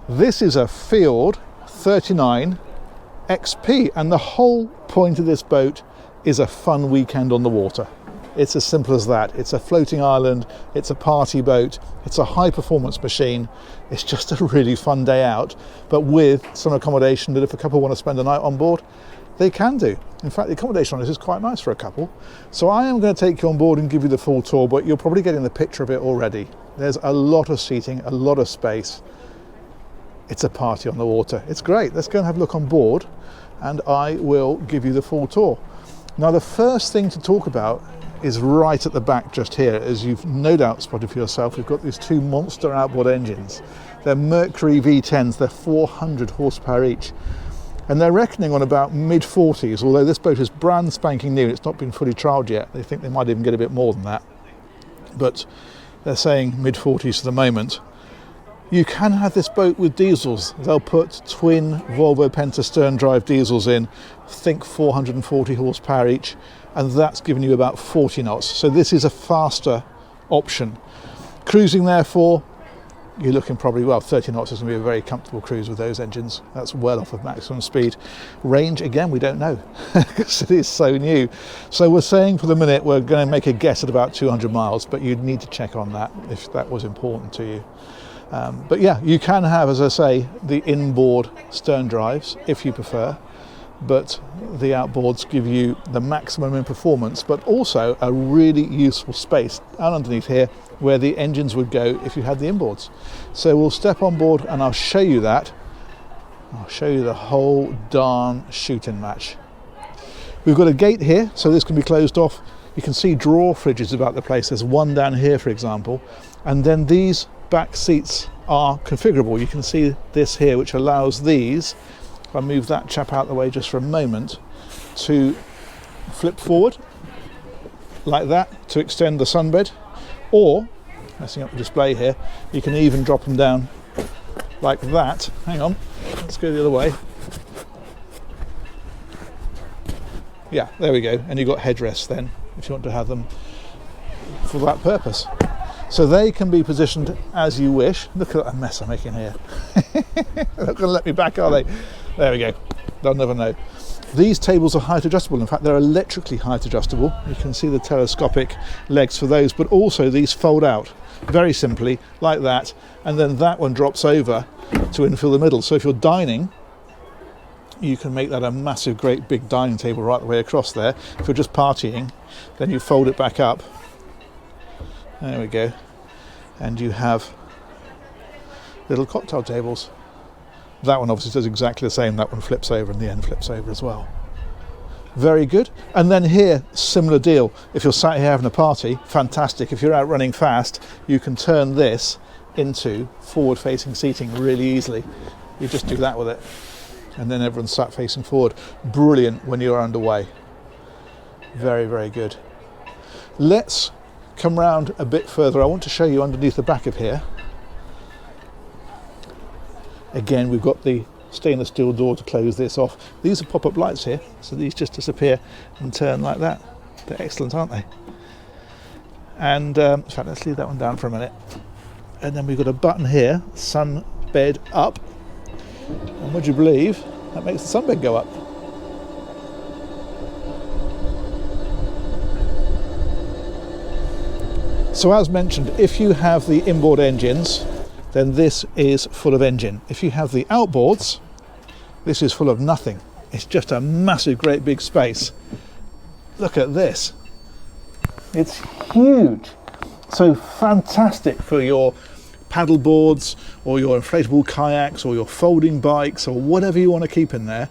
This is a Fjord 39XP, and the whole point of this boat is a fun weekend on the water. It's as simple as that. It's a floating island, it's a party boat, it's a high performance machine. It's just a really fun day out, but with some accommodation that if a couple want to spend a night on board, they can do. In fact, the accommodation on this is quite nice for a couple. So I am going to take you on board and give you the full tour, but you're probably getting the picture of it already. There's a lot of seating, a lot of space. It's a party on the water. It's great. Let's go and have a look on board and I will give you the full tour. Now, the first thing to talk about is right at the back just here. As you've no doubt spotted for yourself, we've got these two monster outboard engines. They're Mercury V10s, they're 400 horsepower each. And they're reckoning on about mid-40s, although this boat is brand spanking new. It's not been fully trialled yet. They think they might even get a bit more than that. But they're saying mid-40s for the moment. You can have this boat with diesels. They'll put twin Volvo Penta stern drive diesels in, think 440 horsepower each, and that's giving you about 40 knots. So this is a faster option. Cruising therefore, you're looking probably, well, 30 knots is going to be a very comfortable cruise with those engines. That's well off of maximum speed. Range, again, we don't know because it is so new. So we're saying for the minute we're going to make a guess at about 200 miles, but you'd need to check on that if that was important to you. But yeah, you can have, as I say, the inboard stern drives if you prefer, but the outboards give you the maximum in performance, but also a really useful space down underneath here where the engines would go if you had the inboards. So we'll step on board and I'll show you that. I'll show you the whole darn shooting match. We've got a gate here, so this can be closed off. You can see drawer fridges about the place. There's one down here, for example, and then these back seats are configurable. You can see this here, which allows these, if I move that chap out the way just for a moment, to flip forward like that to extend the sunbed, or, messing up the display here, you can even drop them down like that. Hang on, let's go the other way. Yeah, there we go, and you've got headrests then if you want to have them for that purpose. So they can be positioned as you wish. Look at that mess I'm making here. They're not going to let me back, are they? There we go. They'll never know. These tables are height adjustable. In fact, they're electrically height adjustable. You can see the telescopic legs for those, but also these fold out very simply like that. And then that one drops over to infill the middle. So if you're dining, you can make that a massive, great big dining table right the way across there. If you're just partying, then you fold it back up. There we go, and you have little cocktail tables. That one obviously does exactly the same. That one flips over and the end flips over as well. Very good. And then here, similar deal. If you're sat here having a party, fantastic. If you're out running fast, you can turn this into forward-facing seating really easily. You just do that with it, and then everyone's sat facing forward. Brilliant when you're underway. Very, very good. Let's come round a bit further. I want to show you underneath the back of here. Again, we've got the stainless steel door to close this off. These are pop-up lights here, so these just disappear and turn like that. They're excellent, aren't they? And in fact, let's leave that one down for a minute. And then we've got a button here, sun bed up, and would you believe that makes the sunbed go up? So as mentioned, if you have the inboard engines, then this is full of engine. If you have the outboards, this is full of nothing. It's just a massive, great big space. Look at this. It's huge. So fantastic for your paddle boards or your inflatable kayaks or your folding bikes or whatever you want to keep in there.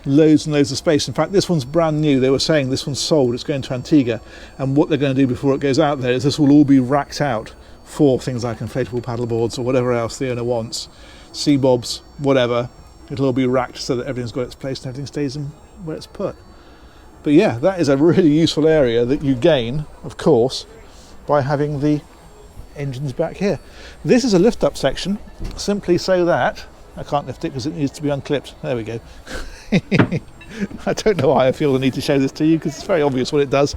Loads and loads of space. In fact, this one's brand new. They were saying this one's sold, it's going to Antigua, and what they're going to do before it goes out there is this will all be racked out for things like inflatable paddle boards or whatever else the owner wants, sea bobs, whatever. It'll all be racked so that everything's got its place and everything stays in where it's put. But yeah, that is a really useful area that you gain, of course, by having the engines back here. This is a lift up section, simply so that I can't lift it because it needs to be unclipped. There we go. I don't know why I feel the need to show this to you because it's very obvious what it does,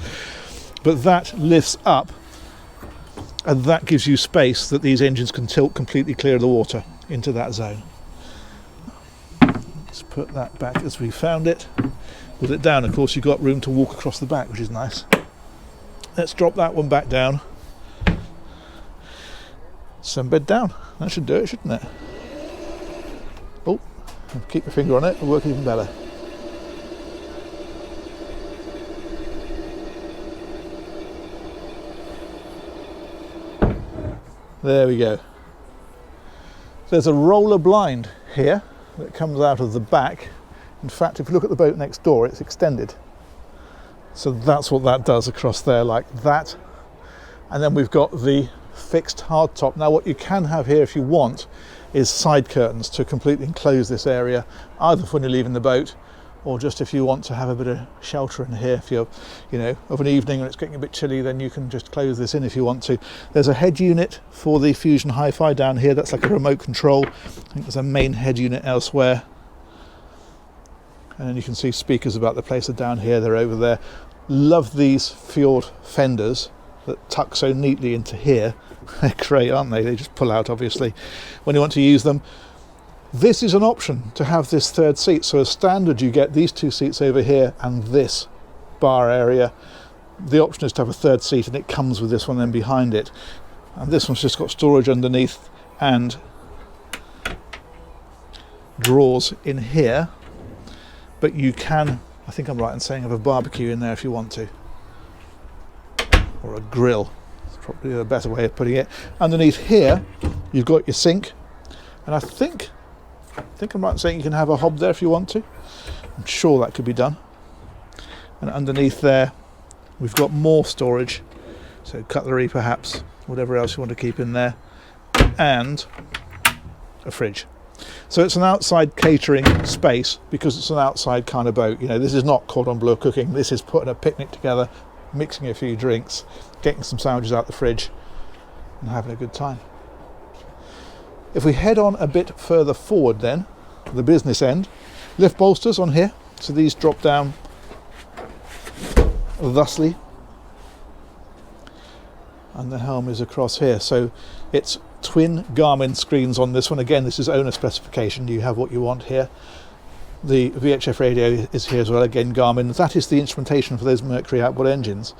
but that lifts up and that gives you space that these engines can tilt completely clear of the water. into that zone. Let's put that back as we found it. With it down, of course, you've got room to walk across the back, which is nice. Let's drop that one back down. Sunbed down. That should do it, shouldn't it? Oh, keep your finger on it, it'll work even better. There we go. There's a roller blind here that comes out of the back. In fact, if you look at the boat next door, it's extended. So that's what that does across there, like that. And then we've got the fixed hardtop. Now what you can have here if you want is side curtains to completely enclose this area, either when you're leaving the boat or just if you want to have a bit of shelter in here. If you're, you know, of an evening and it's getting a bit chilly, then you can just close this in if you want to. There's a head unit for the Fusion Hi-Fi down here. That's like a remote control. I think there's a main head unit elsewhere. And then you can see speakers about the place are down here, they're over there. Love these Fjord fenders that tuck so neatly into here. They're great, aren't they? They just pull out, obviously, when you want to use them. This is an option to have this third seat. So as standard, you get these two seats over here and this bar area. The option is to have a third seat, and it comes with this one then behind it. And this one's just got storage underneath and drawers in here. But you can, I think I'm right in saying, have a barbecue in there if you want to. Or a grill. It's probably a better way of putting it. Underneath here, you've got your sink. And I think I'm right in saying you can have a hob there if you want to. I'm sure that could be done. And underneath there, we've got more storage. So cutlery perhaps, whatever else you want to keep in there. And a fridge. So it's an outside catering space because it's an outside kind of boat. You know, this is not cordon bleu cooking. This is putting a picnic together, mixing a few drinks, getting some sandwiches out the fridge and having a good time. If we head on a bit further forward then, the business end, lift bolsters on here. So these drop down thusly. And the helm is across here. So it's twin Garmin screens on this one. Again, this is owner specification. You have what you want here. The VHF radio is here as well. Again, Garmin. That is the instrumentation for those Mercury outboard engines.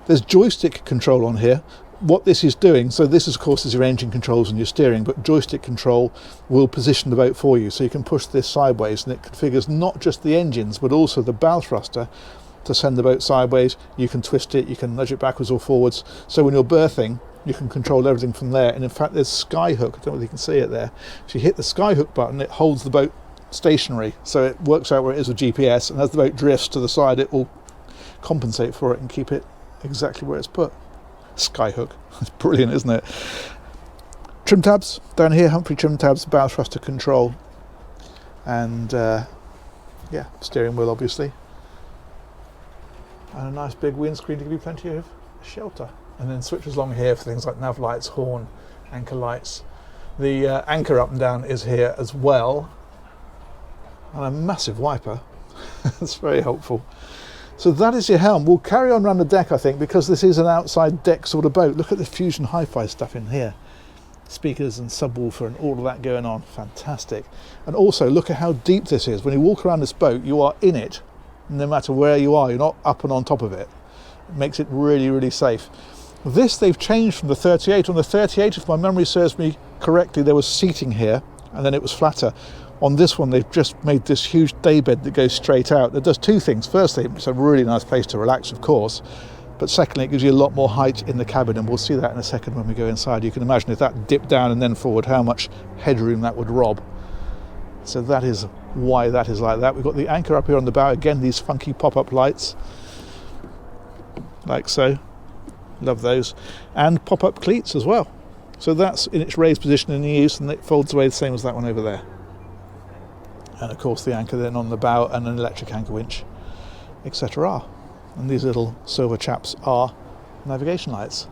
There's joystick control on here. What this is doing, so this of course is your engine controls and your steering, but joystick control will position the boat for you. So you can push this sideways and it configures not just the engines, but also the bow thruster to send the boat sideways. You can twist it, you can nudge it backwards or forwards. So when you're berthing, you can control everything from there. And in fact, there's skyhook. I don't know if you can see it there. If you hit the skyhook button, it holds the boat stationary. So it works out where it is with GPS. And as the boat drifts to the side, it will compensate for it and keep it exactly where it's put. Skyhook. It's brilliant, isn't it? Trim tabs down here, Humphrey trim tabs, bow thruster control. And yeah, steering wheel obviously. And a nice big windscreen to give you plenty of shelter. And then switches along here for things like nav lights, horn, anchor lights. The anchor up and down is here as well. And a massive wiper. That's very helpful. So that is your helm. We'll carry on around the deck, I think, because this is an outside deck sort of boat. Look at the Fusion Hi-Fi stuff in here. Speakers and subwoofer and all of that going on. Fantastic. And also look at how deep this is. When you walk around this boat, you are in it. No matter where you are, you're not up and on top of it. It makes it really, really safe. This they've changed from the 38. On the 38, if my memory serves me correctly, there was seating here and then it was flatter. On this one, they've just made this huge daybed that goes straight out. That does two things. Firstly, it's a really nice place to relax, of course. But secondly, it gives you a lot more height in the cabin, and we'll see that in a second when we go inside. You can imagine if that dipped down and then forward, how much headroom that would rob. So that is why that is like that. We've got the anchor up here on the bow. Again, these funky pop-up lights. Like so. Love those. And pop-up cleats as well. So that's in its raised position in use, and it folds away the same as that one over there. And of course the anchor then on the bow and an electric anchor winch, etc. And these little silver chaps are navigation lights.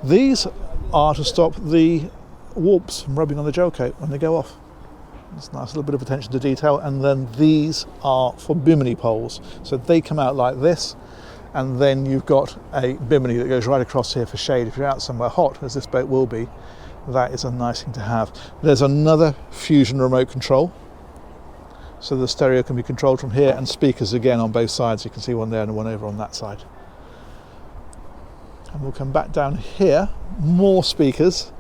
These are to stop the warps from rubbing on the gel coat when they go off. It's a nice little bit of attention to detail. And then these are for bimini poles. So they come out like this, and then you've got a bimini that goes right across here for shade. If you're out somewhere hot, as this boat will be, That is a nice thing to have. There's another Fusion remote control, so the stereo can be controlled from here, and speakers again on both sides. You can see one there and one over on that side. And we'll come back down here, more speakers.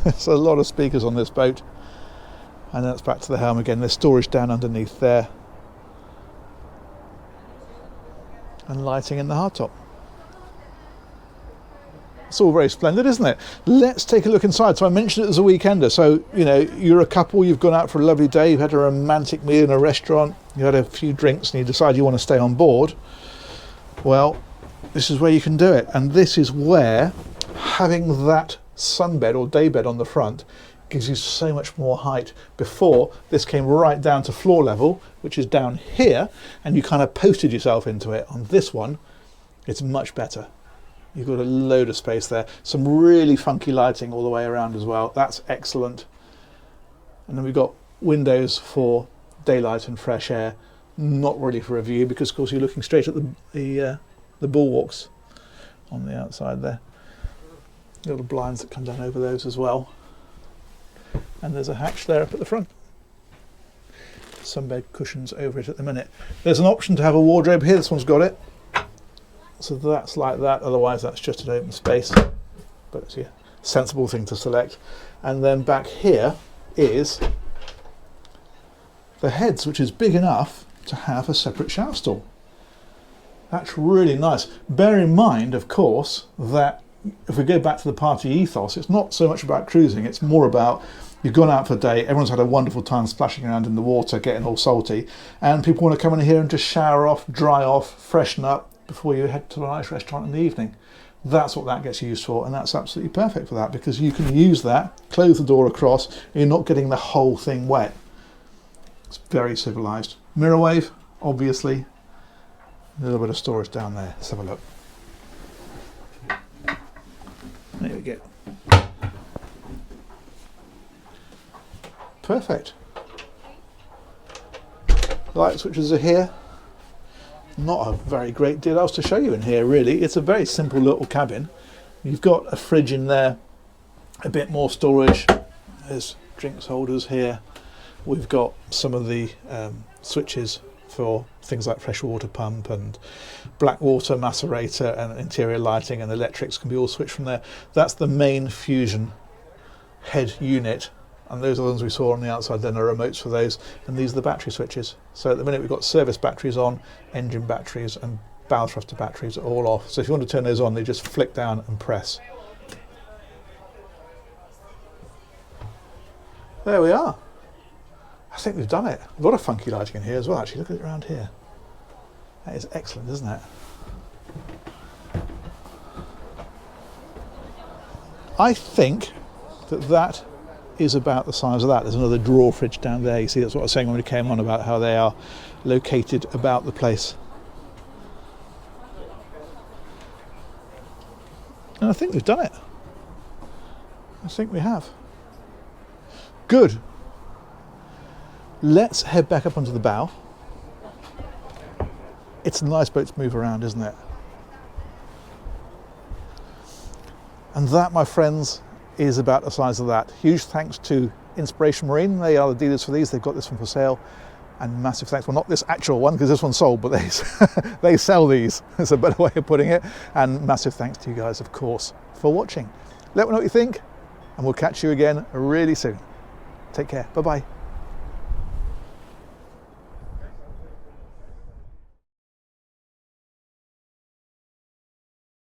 There's a lot of speakers on this boat. And then it's back to the helm again. There's storage down underneath there. And lighting in the hardtop. It's all very splendid, isn't it? Let's take a look inside. So I mentioned it as a weekender. So, you know, you're a couple, you've gone out for a lovely day, you've had a romantic meal in a restaurant, you had a few drinks and you decide you want to stay on board. Well, this is where you can do it. And this is where having that sunbed or daybed on the front gives you so much more height. Before, this came right down to floor level, which is down here, and you kind of posted yourself into it. On this one, it's much better. You've got a load of space there. Some really funky lighting all the way around as well. That's excellent. And then we've got windows for daylight and fresh air. Not really for a view, because of course you're looking straight at the bulwarks on the outside there. Little blinds that come down over those as well. And there's a hatch there up at the front. Sunbed cushions over it at the minute. There's an option to have a wardrobe here. This one's got it. So that's like that. Otherwise that's just an open space. But it's a sensible thing to select. And then back here is the heads, which is big enough to have a separate shower stall. That's really nice. Bear in mind, of course, that if we go back to the party ethos, it's not so much about cruising, it's more about you've gone out for a day, everyone's had a wonderful time splashing around in the water, getting all salty, and people want to come in here and just shower off, dry off, freshen up before you head to a nice restaurant in the evening. That's what that gets used for, and that's absolutely perfect for that, because you can use that, close the door across, and you're not getting the whole thing wet. It's very civilised. Mirror wave, obviously. A little bit of storage down there. Let's have a look. There we go. Perfect. Light switches are here. Not a very great deal else to show you in here, really. It's a very simple little cabin. You've got a fridge in there, a bit more storage. There's drinks holders here. We've got some of the switches for things like freshwater pump and black water macerator, and interior lighting and electrics can be all switched from there. That's the main Fusion head unit, and those are the ones we saw on the outside. Then are remotes for those, and these are the battery switches. So at the minute we've got service batteries on, engine batteries and bow thruster batteries are all off. So if you want to turn those on, they just flick down and press. There we are. I think we've done it. A lot of funky lighting in here as well, actually. Look at it around here. That is excellent, isn't it? I think that is about the size of that. There's another drawer fridge down there. You see, that's what I was saying when we came on about how they are located about the place. And I think we've done it. I think we have. Good. Let's head back up onto the bow. It's a nice boat to move around, isn't it? And that, my friends, is about the size of that. Huge thanks to Inspiration Marine. They are the dealers for these. They've got this one for sale. And massive thanks, well, not this actual one, because this one's sold, but they sell these. It's a better way of putting it. And massive thanks to you guys, of course, for watching. Let me know what you think, and we'll catch you again really soon. Take care. Bye-bye.